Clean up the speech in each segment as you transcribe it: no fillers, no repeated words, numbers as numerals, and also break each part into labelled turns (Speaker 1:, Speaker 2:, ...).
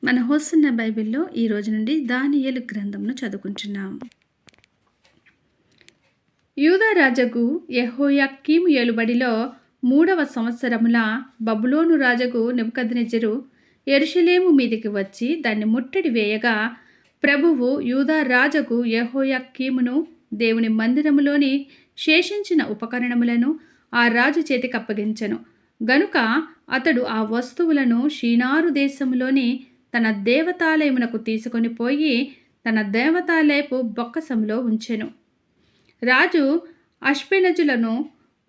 Speaker 1: మన హోస్తున్న బైబిల్లో ఈ రోజు నుండి దానియేలు గ్రంథంను చదువుకుంటున్నాం. యూదా రాజగు యెహోయాకీము ఏలుబడిలో 3వ సంవత్సరముల బబులోను రాజగు నెబుకద్నెజరు యెరూషలేము మీదికి వచ్చి దాన్ని ముట్టడి వేయగా, ప్రభువు యూదా రాజగు యెహోయాకీమును దేవుని మందిరములోని శేషించిన ఉపకరణములను ఆ రాజు చేతికి అప్పగించెను. గనుక అతడు ఆ వస్తువులను షీనారు దేశములోని తన దేవతాలయమునకు తీసుకొని పోయి తన దేవతాలయపు బొక్కసంలో ఉంచెను. రాజు అష్పెనజులను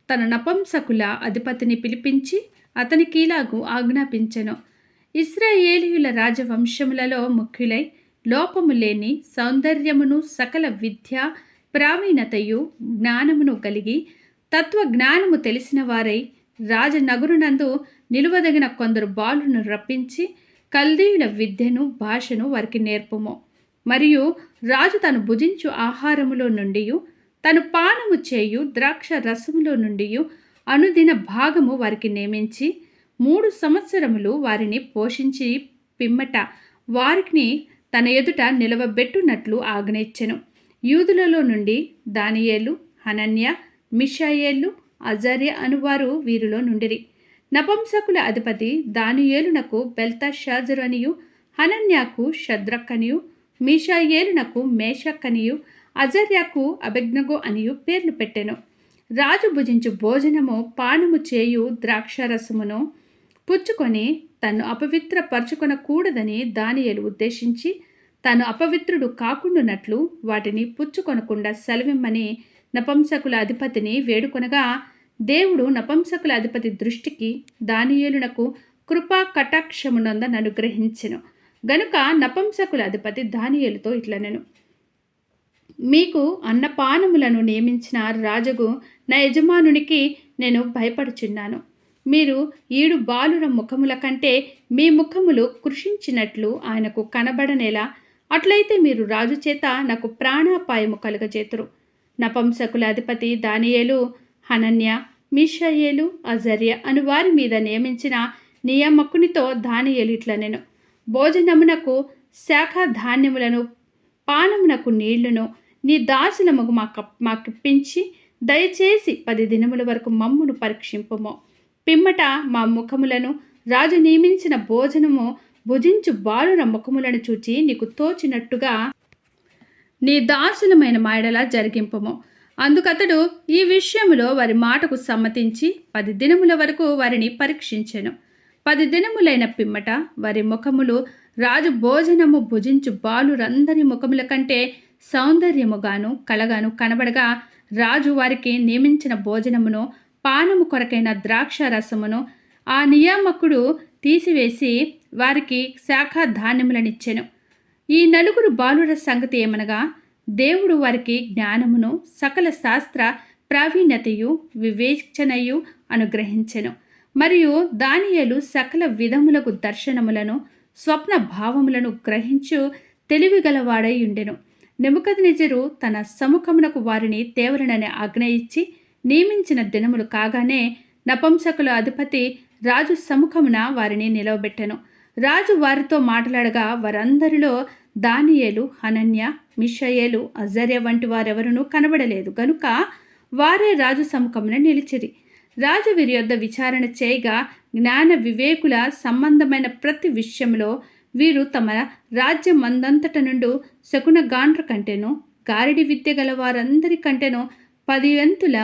Speaker 1: తన నపుంసకుల అధిపతిని పిలిపించి అతనికిలాగు ఆజ్ఞాపించెను. ఇశ్రాయేలీయుల రాజవంశములలో ముఖ్యులై లోపము లేని సౌందర్యమును సకల విద్య ప్రావీణతయు జ్ఞానమును కలిగి తత్వజ్ఞానము తెలిసిన వారై రాజనగరునందు నిలువదగిన కొందరు బాలును రప్పించి కల్దీయుల విద్యను భాషను వారికి నేర్పుము. మరియు రాజు తను భుజించు ఆహారములో నుండి తను పానము చేయు ద్రాక్ష రసములో నుండి అనుదిన భాగము వారికి నియమించి 3 సంవత్సరములు వారిని పోషించి పిమ్మట వారిని తన ఎదుట నిలవబెట్టునట్లు ఆజ్ఞ ఇచ్చెను. యూదులలో నుండి దానియేలు, హనన్య, మిషాయేలు, అజర్య అనువారు వీరిలో నుండిరి. నపుంసకుల అధిపతి దానియేలునకు బెల్తషాజరు అనియు, హనన్యాకు షద్రక్ అనియు, మిషాయేలునకు మేషక్ అనియు, అజర్యాకు అబేద్నెగో అనియు పేర్లు పెట్టెను. రాజు భుజించు భోజనము పానము చేయు ద్రాక్షారసమును పుచ్చుకొని తన్ను అపవిత్రపరచుకొనకూడదని దానియేలు ఉద్దేశించి తాను అపవిత్రుడు కాకుండానట్లు వాటిని పుచ్చుకొనకుండా సెలవిమ్మని నపుంసకుల అధిపతిని వేడుకొనగా, దేవుడు నపుంసకుల అధిపతి దృష్టికి దానియేలునకు కృపా కటాక్షమునందను అనుగ్రహించెను. గనుక నపుంసకుల అధిపతి దానియేలుతో ఇట్లనెను: మీకు అన్నపానములను నియమించిన రాజగు నా యజమానునికి నేను భయపడుచున్నాను. మీరు 7 బాలుర ముఖముల కంటే మీ ముఖములు కృషించినట్లు ఆయనకు కనబడనేలా. అట్లయితే మీరు రాజు చేత నాకు ప్రాణాపాయము కలుగజేతురు. నపుంసకుల అధిపతి దానియేలు, హనన్య, మిషాయేలు, అజర్య అను వారి మీద నియమించిన నియామకునితో దానియేలు ఇట్లనెను: భోజనమునకు శాఖ ధాన్యములను, పానమునకు నీళ్లను నీ దాసులము మాకిప్పించి దయచేసి 10 దినముల వరకు మమ్మును పరీక్షింపుము. పిమ్మట మా ముఖములను రాజు నియమించిన భోజనము భుజించు బాలుర ముఖములను చూచి నీకు తోచినట్టుగా నీ దాసులమైన మాయడలా జరిగింపుము. అందుకతడు ఈ విషయములో వారి మాటకు సమ్మతించి 10 దినముల వరకు వారిని పరీక్షించెను. 10 దినములైన పిమ్మట వారి ముఖములు రాజు భోజనము భుజించు బాలురందరి ముఖముల కంటే సౌందర్యముగాను కలగాను కనబడగా, రాజు వారికి నియమించిన భోజనమును పానము కొరకైన ద్రాక్ష రసమును ఆ నియామకుడు తీసివేసి వారికి శాఖ ధాన్యములనిచ్చెను. ఈ 4 బాలుర సంగతి ఏమనగా, దేవుడు వారికి జ్ఞానమును సకల శాస్త్ర ప్రావీణ్యతయు వివేచనయు అనుగ్రహించెను. మరియు దానియేలు సకల విధములకు దర్శనములను స్వప్న భావములను గ్రహించు తెలివిగలవాడై ఉండెను. నెబుకద్నెజరు తన సముఖమునకు వారిని తేవలనని ఆజ్ఞ ఇచ్చి నియమించిన దినములు కాగానే నపుంసకుల అధిపతి రాజు సముఖమున వారిని నిలవబెట్టెను. రాజు వారితో మాట్లాడగా వారందరిలో దానియేలు, హనన్య, మిషాయేలు, అజర్య వంటి వారెవరునూ కనబడలేదు. గనుక వారే రాజు సముఖమున నిలిచిరి. రాజు వీరి యొద్ద విచారణ చేయగా, జ్ఞాన వివేకుల సంబంధమైన ప్రతి విషయంలో వీరు తమ రాజ్యమందంతట నుండి శకునగాండ్ర కంటేను, గారడి విద్య గల వారందరి కంటేను 10 వంతుల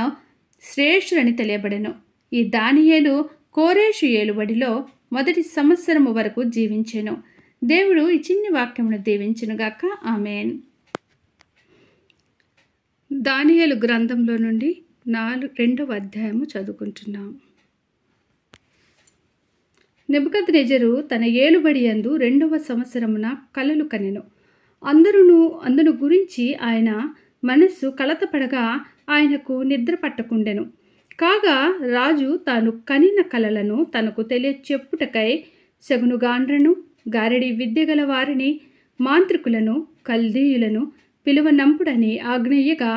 Speaker 1: శ్రేష్ఠులని తెలియబడెను. ఈ దానియేలు కోరేషు ఏలుబడిలో 1 సంవత్సరము వరకు జీవించెను. దేవుడు ఈ చిన్ని వాక్యమును దీవించునుగాక. ఆమేన్. దానియేలు గ్రంథంలో నుండి 2వ అధ్యాయము చదువుకుంటున్నాం. నెబుకద్నెజరు తన ఏలుబడి యందు 2వ సంవత్సరమున కలలు కనెను. అందును గురించి ఆయన మనస్సు కలతపడగా ఆయనకు నిద్ర పట్టకుండెను. కాగా రాజు తాను కనిన కలలను తనకు తెలియచెప్పుటకై శకునగాండ్రను, గారడి విద్య గల వారిని, మాంత్రికులను, కల్దీయులను పిలువనంపుడని ఆజ్ఞయ్యగా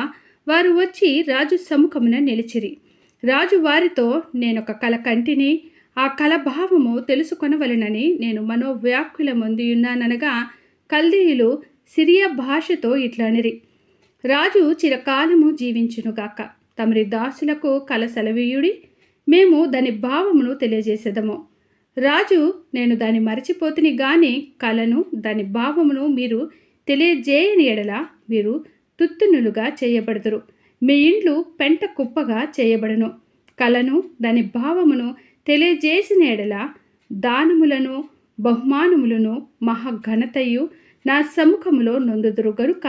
Speaker 1: వారు వచ్చి రాజు సముఖమున నిలిచిరి. రాజు వారితో, నేనొక కల కంటిని, ఆ కల భావము తెలుసుకొనవలెనని నేను మనోవ్యాకులమొందియున్నాననగా కల్దీయులు సిరియా భాషతో ఇట్లనిరి. రాజు చిరకాలము జీవించునుగాక. తమరి దాసులకు కల సెలవీయుడి, మేము దాని భావమును తెలియజేసేదము. రాజు, నేను దాన్ని మరచిపోతుని గాని కలను దాని భావమును మీరు తెలియజేయని ఎడల మీరు తుత్తునులుగా చేయబడుదురు. మీ ఇండ్లు పెంట కుప్పగా చేయబడును. కలను దాని భావమును తెలియజేసిన ఎడల దానములను బహుమానములను మహాఘనతయు నా సముఖములో నొందుదురు గనుక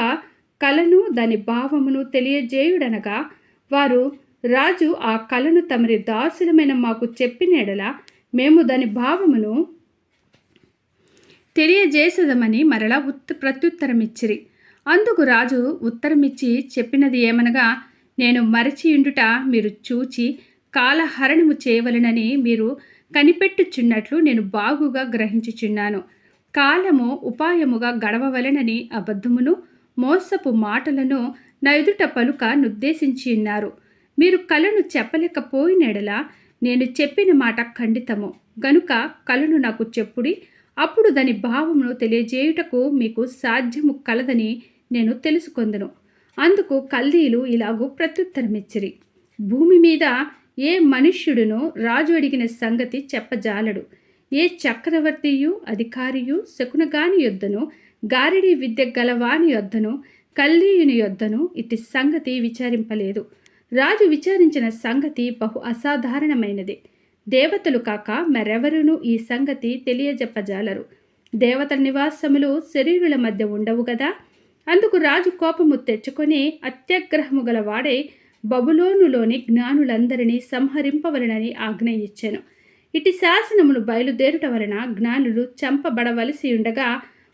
Speaker 1: కలను దాని భావమును తెలియజేయుడనగా వారు, రాజు ఆ కలను తమరి దాసులమైన మాకు చెప్పిన ఎడల మేము దాని భావమును తెలియజేసేదమని మరలా ప్రత్యుత్తరమిచ్చిరి. అందుకు రాజు ఉత్తరమిచ్చి చెప్పినది ఏమనగా, నేను మరచియుండుట మీరు చూచి కాలహరణము చేయవలెనని మీరు కనిపెట్టుచున్నట్లు నేను బాగుగా గ్రహించుచున్నాను. కాలము ఉపాయముగా గడవవలెనని అబద్ధమును మోసపు మాటలను నా ఎదుట పలుక నుద్దేశించి ఉన్నారు. మీరు కలను చెప్పలేకపోయినెడల నేను చెప్పిన మాట ఖండితము గనుక కలను నాకు చెప్పుడి, అప్పుడు దాని భావమును తెలియజేయుటకు మీకు సాధ్యము కలదని నేను తెలుసుకొందును. అందుకు కల్దీయులు ఇలాగూ ప్రత్యుత్తరమిచ్చిరి. భూమి మీద ఏ మనుష్యుడును రాజు అడిగిన సంగతి చెప్పజాలడు. ఏ చక్రవర్తియు అధికారియు శకునగాని యొద్దను గారిడి విద్య గలవాని యొద్దను కల్దీయుని యొద్దను ఇట్టి సంగతి విచారింపలేదు. రాజు విచారించిన సంగతి బహు అసాధారణమైనది. దేవతలు కాక మరెవరునూ ఈ సంగతి తెలియజెప్పజాలరు. దేవతల నివాసములు శరీరుల మధ్య ఉండవు గదా. అందుకు రాజు కోపము తెచ్చుకొని అత్యాగ్రహము గలవాడై బబులోనులోని జ్ఞానులందరినీ సంహరింపవలనని ఆజ్ఞ ఇచ్చెను. ఇటు శాసనమును బయలుదేరుట వలన జ్ఞానులు చంపబడవలసి ఉండగా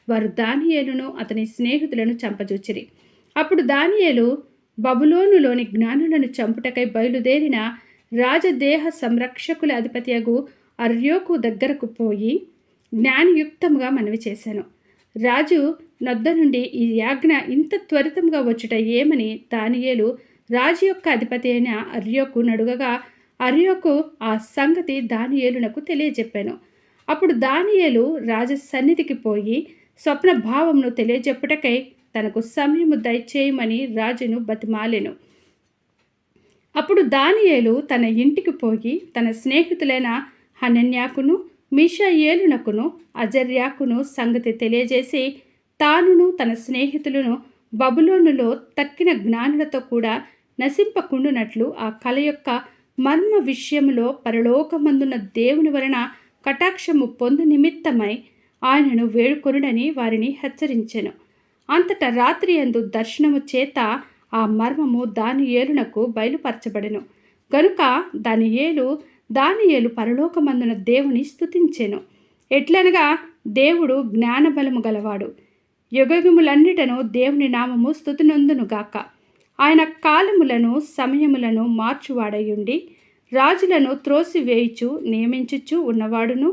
Speaker 1: వారు దానియేలును అతని స్నేహితులను చంపజూచిరి. అప్పుడు దానియేలు బబులోనులోని జ్ఞానులను చంపుటకై బయలుదేరిన రాజదేహ సంరక్షకుల అధిపతియగు అర్యోకు దగ్గరకు పోయి జ్ఞానయుక్తముగా మనవి చేశాను. రాజు నొద్ద నుండి ఈ యాజ్ఞ ఇంత త్వరితంగా వచ్చుట ఏమని దానియేలు రాజు యొక్క అధిపతి అయిన అర్యోకు నడుగగా అర్యోకు ఆ సంగతి దానియేలునకు తెలియజెప్పాను. అప్పుడు దానియేలు రాజు సన్నిధికి పోయి స్వప్న భావమును తెలియజెప్పుటకై తనకు సమయము దయచేయమని రాజును బతిమాలెను. అప్పుడు దానియేలు తన ఇంటికి పోయి తన స్నేహితులైన హనన్యాకును మీషాయేలునకును అజర్యాకును సంగతి తెలియజేసి తానును తన స్నేహితులను బబులోనులో తక్కిన జ్ఞానులతో కూడా నశింపకుండునట్లు ఆ కల యొక్క మర్మ విషయములో పరలోకమందున్న దేవుని వలన కటాక్షము పొందు నిమిత్తమై ఆయనను వేడుకొనుడని వారిని హెచ్చరించెను. అంతటా రాత్రి యందు దర్శనము చేత ఆ మర్మము దానియేలునకు బయలుపరచబడెను. గనుక దానియేలు పరలోకమందున దేవుని స్తుతించెను. ఎట్లనగా, దేవుడు జ్ఞానబలము గలవాడు, యుగయుగములన్నిటను దేవుని నామము స్తుతినందునుగాక. ఆయన కాలములను సమయములను మార్చువాడయుండి రాజులను త్రోసివేయుచు నియమించుచు ఉన్నవాడును,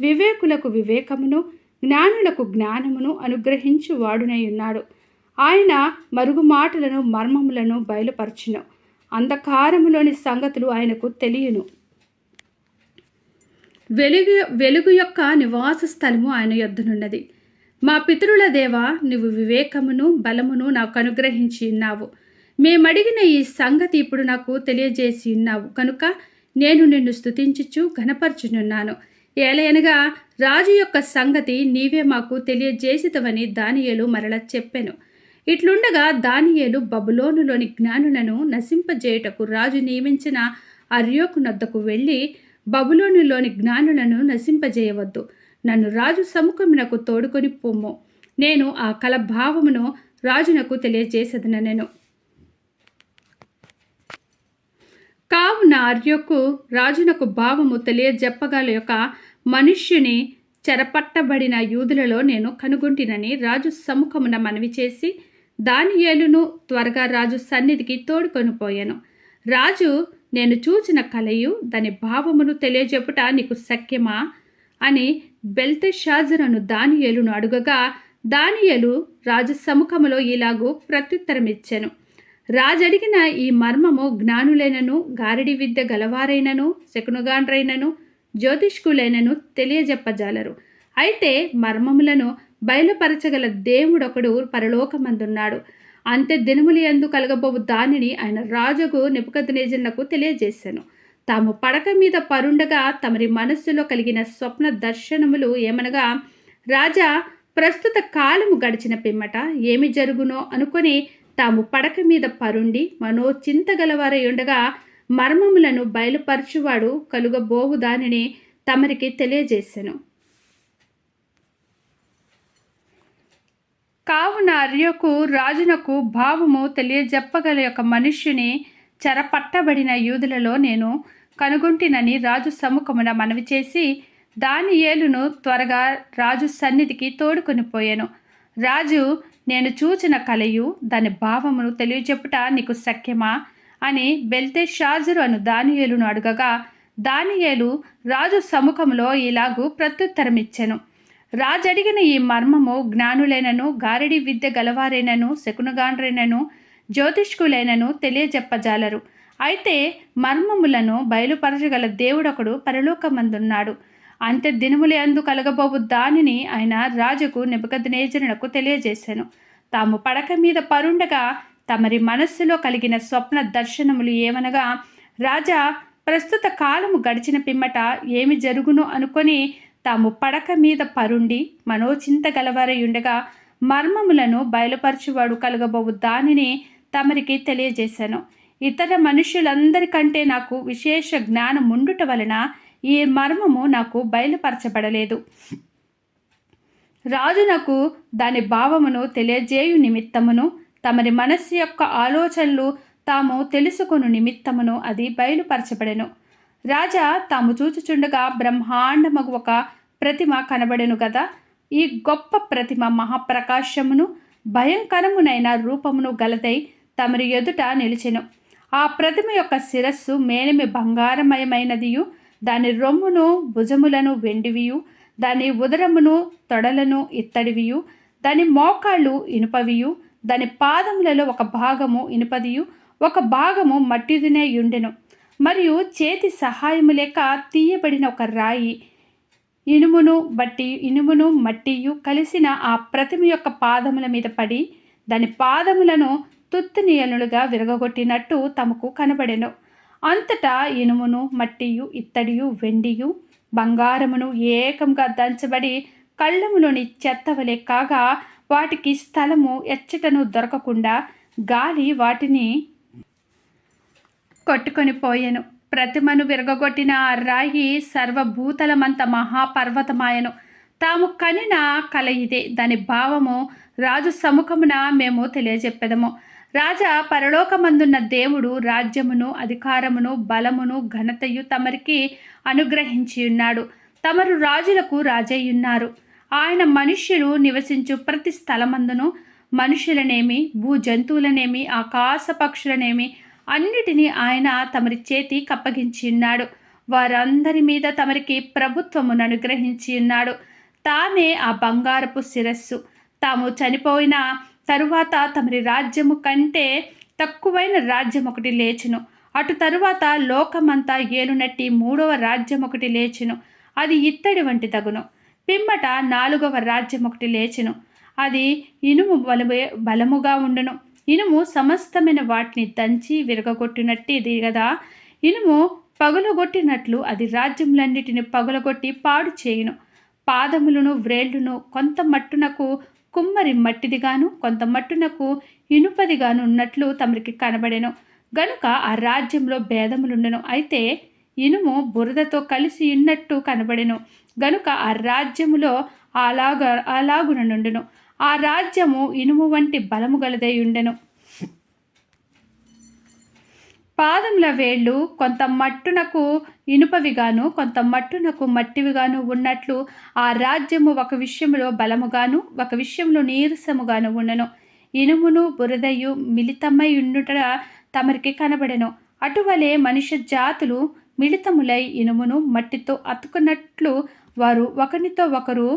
Speaker 1: వివేకులకు వివేకమును జ్ఞానులకు జ్ఞానమును అనుగ్రహించు వాడునై ఉన్నాడు. ఆయన మరుగు మాటలను మర్మములను బయలుపరచును. అంధకారములోని సంగతులు ఆయనకు తెలియను. వెలుగు యొక్క నివాస స్థలము ఆయన యొద్దనున్నది. మా పితరుల దేవా, నువ్వు వివేకమును బలమును నాకు అనుగ్రహించి ఉన్నావు. మేమడిగిన ఈ సంగతి ఇప్పుడు నాకు తెలియజేసి ఉన్నావు కనుక నేను నిన్ను స్తుతించుచు ఘనపరచునున్నాను. ఏలయనగా రాజు యొక్క సంగతి నీవే మాకు తెలియజేసితవని దానియేలు మరల చెప్పెను. ఇట్లుండగా దానియేలు బబులోనులోని జ్ఞానులను నశింపజేయుటకు రాజు నియమించిన అర్యోకు నొద్దకు వెళ్ళి, బబులోనులోని జ్ఞానులను నశింపజేయవద్దు, నన్ను రాజు సముఖమునకు తోడుకొని పొమ్ము, నేను ఆ కల భావమును రాజునకు తెలియజేసేదనెను. కావున అర్యోకు రాజునకు భావము తెలియజెప్పగల యొక్క మనుష్యుని చెరపట్టబడిన యూదులలో నేను కనుగొంటినని రాజు సముఖమున మనవి చేసి దానియేలును త్వరగా రాజు సన్నిధికి తోడుకొని పోయాను. రాజు, నేను చూచిన కలయు దాని భావమును తెలియజెప్పుట నీకు శక్యమా అని బెల్తెషాజరును దానియేలును అడుగగా దానియేలు రాజు సముఖములో ఇలాగూ ప్రత్యుత్తరమిచ్చెను. రాజడిగిన ఈ మర్మము జ్ఞానులైనను గారడి విద్య గలవారైనను శకునుగాండ్రైనను జ్యోతిష్కులైనను తెలియజెప్పజాలరు. అయితే మర్మములను బయలుపరచగల దేవుడొకడు పరలోకమందున్నాడు. అంత్య దినములు యందు కలగబోవు దానిని ఆయన రాజుకు నెబుకద్నెజరునకు తెలియజేశాను. తాము పడక మీద పరుండగా తమరి మనస్సులో కలిగిన స్వప్న దర్శనములు ఏమనగా, రాజా, ప్రస్తుత కాలము గడిచిన పిమ్మట ఏమి జరుగునో అనుకొని తాము పడక మీద పరుండి మనోచింత గలవారై ఉండగా మర్మములను బయలుపరచువాడు కలుగబోవు దానిని తమరికి తెలియజేశాను. కావున అర్యోకు రాజునకు భావము తెలియజెప్పగల ఒక మనుష్యుని చెరపట్టబడిన యూదులలో నేను కనుగొంటినని రాజు సముఖమున మనవి చేసి దానియేలును త్వరగా రాజు సన్నిధికి తోడుకొని పోయాను. రాజు, నేను చూచిన కలయు దాని భావమును తెలియజెప్పుట నీకు శక్యమా అని బెల్తెషాజరు అను దానియేలును అడగగా, దానియేలు రాజు సముఖంలో ఇలాగూ ప్రత్యుత్తరమిచ్చెను. రాజడిగిన ఈ మర్మము జ్ఞానులైనను, గారడి విద్య గలవారైనను, శకునగాండ్రైనను, జ్యోతిష్కులైనను తెలియజెప్పజాలరు. అయితే మర్మములను బయలుపరచగల దేవుడొకడు పరలోకమందున్నాడు. అంత్య దినముల యందు కలగబోవు దానిని ఆయన రాజుకు నెబుకద్నెజరునకు తెలియజేశాను. తాము పడక మీద పరుండగా తమరి మనస్సులో కలిగిన స్వప్న దర్శనములు ఏమనగా, రాజా, ప్రస్తుత కాలము గడిచిన పిమ్మట ఏమి జరుగును అనుకొని తాము పడక మీద పరుండి మనోచింత గలవారై ఉండగా మర్మములను బయలుపరచువాడు కలగబోవు దానిని తమరికి తెలియజేశాను. ఇతర మనుష్యులందరికంటే నాకు విశేష జ్ఞానం ఉండుట వలన ఈ మర్మము నాకు బయలుపరచబడలేదు. రాజునకు దాని భావమును తెలియజేయు నిమిత్తమును తమరి మనస్సు యొక్క ఆలోచనలు తాము తెలుసుకొను నిమిత్తమును అది బయలుపరచబడెను. రాజా తాము చూచుచుండగా బ్రహ్మాండమగు ఒక ప్రతిమ కనబడెను గదా. ఈ గొప్ప ప్రతిమ మహాప్రకాశమును భయంకరమునైన రూపమును గలదై తమరి ఎదుట నిలిచెను. ఆ ప్రతిమ యొక్క శిరస్సు మేలిమి బంగారమయమైనదియు, దాని రొమ్మును భుజములను వెండివియు, దాని ఉదరమును తొడలను ఇత్తడివియు, దాని మోకాళ్ళు ఇనుపవియు, దాని పాదములలో ఒక భాగము ఇనుపదియు ఒక భాగము మట్టిదినే యుండెను. మరియు చేతి సహాయము లేక తీయబడిన ఒక రాయి ఇనుమును మట్టియు కలిసిన ఆ ప్రతిమ యొక్క పాదముల మీద పడి దాని పాదములను తుత్తునియలుగా విరగొట్టినట్టు తమకు కనబడెను. అంతటా ఇనుమును మట్టియు ఇత్తడియు వెండియు బంగారమును ఏకంగా దంచబడి కళ్ళములోని చెత్తవలే కాగా వాటికి స్థలము ఎచ్చటను దొరకకుండా గాలి వాటిని కొట్టుకొని పోయెను. ప్రతిమను విరగొట్టిన ఆ రాయి సర్వభూతలమంత మహాపర్వతమాయను. తాము కనిన కల ఇదే. దాని భావము రాజు సముఖమున మేము తెలియజెప్పెదము. రాజా, పరలోకమందున్న దేవుడు రాజ్యమును, అధికారమును, బలమును, ఘనతయు తమరికి అనుగ్రహించి ఉన్నాడు. తమరు రాజులకు రాజయ్యున్నారు. ఆయన మనుష్యులు నివసించు ప్రతి స్థలమందును మనుషులనేమి, భూజంతువులనేమి, ఆకాశ పక్షులనేమి అన్నిటినీ ఆయన తమరి చేతి కప్పగించి ఉన్నాడు. వారందరి మీద తమరికి ప్రభుత్వమును అనుగ్రహించి ఉన్నాడు. తామే ఆ బంగారపు శిరస్సు. తాము చనిపోయిన తరువాత తమరి రాజ్యము కంటే తక్కువైన రాజ్యం ఒకటి లేచును. అటు తరువాత లోకమంతా ఏలునట్టి 3వ రాజ్యం ఒకటి లేచును. అది ఇత్తడి వంటి తగును. పిమ్మట 4వ రాజ్యం ఒకటి లేచును. అది ఇనుము బలముగా ఉండును. ఇనుము సమస్తమైన వాటిని దంచి విరగొట్టినట్టిది కదా. ఇనుము పగులగొట్టినట్లు అది రాజ్యములన్నిటిని పగులగొట్టి పాడు చేయును. పాదములను వ్రేళ్లును కొంత మట్టునకు కుమ్మరి మట్టిదిగాను, కొంత మట్టునకు ఇనుపదిగాను ఉన్నట్లు తమరికి కనబడెను. గనుక ఆ రాజ్యంలో భేదములుండెను. అయితే ఇనుము బురదతో కలిసి ఉన్నట్టు కనబడెను. గనుక ఆ రాజ్యములో అలాగుననుండెను. ఆ రాజ్యము ఇనుము వంటి బలము గలదై ఉండెను. పాదముల వేళ్ళు కొంత మట్టునకు ఇనుపవిగాను, కొంత మట్టునకు మట్టివిగాను ఉన్నట్లు ఆ రాజ్యము ఒక విషయంలో బలముగాను, ఒక విషయంలో నీరసముగాను ఉండెను. ఇనుమును బురదయు మిళితమై ఉండుట తమరికి కనబడెను. అటువలే మనుష్య జాతులు మిళితములై ఇనుమును మట్టితో అతుకున్నట్లు వారు ఒకనితో ఒకరు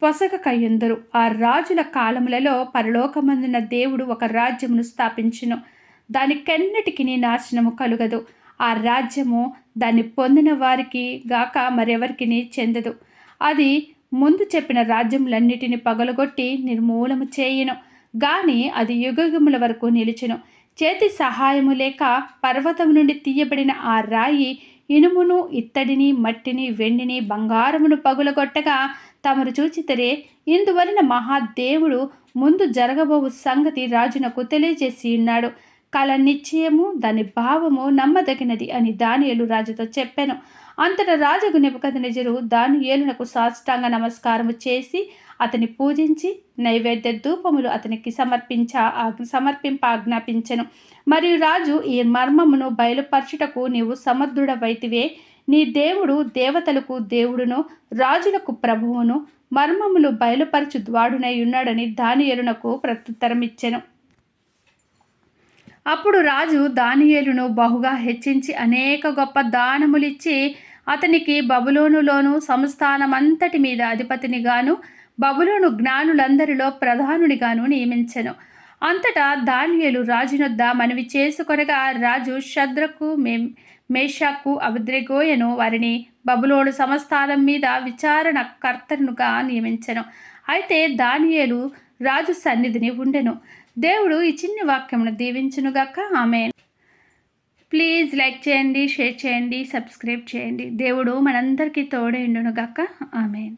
Speaker 1: పొసగకయ్యుందరు. ఆ రాజుల కాలములలో పరలోకమందున దేవుడు ఒక రాజ్యమును స్థాపించును. దానికెన్నటికి నాశనము కలుగదు. ఆ రాజ్యము దాన్ని పొందిన వారికి గాక మరెవరికి చెందదు. అది ముందు చెప్పిన రాజ్యములన్నిటిని పగలగొట్టి నిర్మూలము చేయును, గాని అది యుగయుగముల వరకు నిలుచును. చేతి సహాయము లేక పర్వతం నుండి తీయబడిన ఆ రాయి ఇనుమును, ఇత్తడిని, మట్టిని, వెండిని, బంగారమును పగులగొట్టగా తమరు చూచితరే. ఇందువలన మహాదేవుడు ముందు జరగబోవు సంగతి రాజునకు తెలియజేసి ఉన్నాడు. కల నిశ్చయము, దాని భావము నమ్మదగినది అని దానియేలు రాజుతో చెప్పాను. అంతటా రాజుకు నెబుకద్నెజరు దానియేలునకు సాష్టాంగ నమస్కారము చేసి అతని పూజించి నైవేద్య ధూపములు అతనికి సమర్పింప ఆజ్ఞాపించెను. మరియు రాజు, ఈ మర్మమును బయలుపరచుటకు నీవు సమర్థుడవైతివే. నీ దేవుడు దేవతలకు దేవుడును, రాజులకు ప్రభువును, మర్మములు బయలుపరచు ద్వాడునై ఉన్నాడని దానియేలునకు ప్రత్యుత్తరమిచ్చెను. అప్పుడు రాజు దానియేలును బహుగా హెచ్చించి అనేక గొప్ప దానములిచ్చి అతనికి బబులోనులోను సంస్థానమంతటి మీద అధిపతినిగాను, బబులోను జ్ఞానులందరిలో ప్రధానునిగాను నియమించెను. అంతటా దానియేలు రాజునొద్ద మనవి చేసుకొనగా రాజు షద్రకు, మేషాకు, అబేద్నెగోయను వారిని బబులోను సంస్థానం మీద విచారణ కర్తనుగా నియమించెను. అయితే దానియేలు రాజు సన్నిధిని ఉండెను. దేవుడు ఈ చిన్ని వాక్యమును దీవించునుగాక. ఆమేన్. ప్లీజ్ లైక్ చేయండి, షేర్ చేయండి, సబ్స్క్రైబ్ చేయండి. దేవుడు మనందరికీ తోడై ఉండునుగాక. ఆమేన్.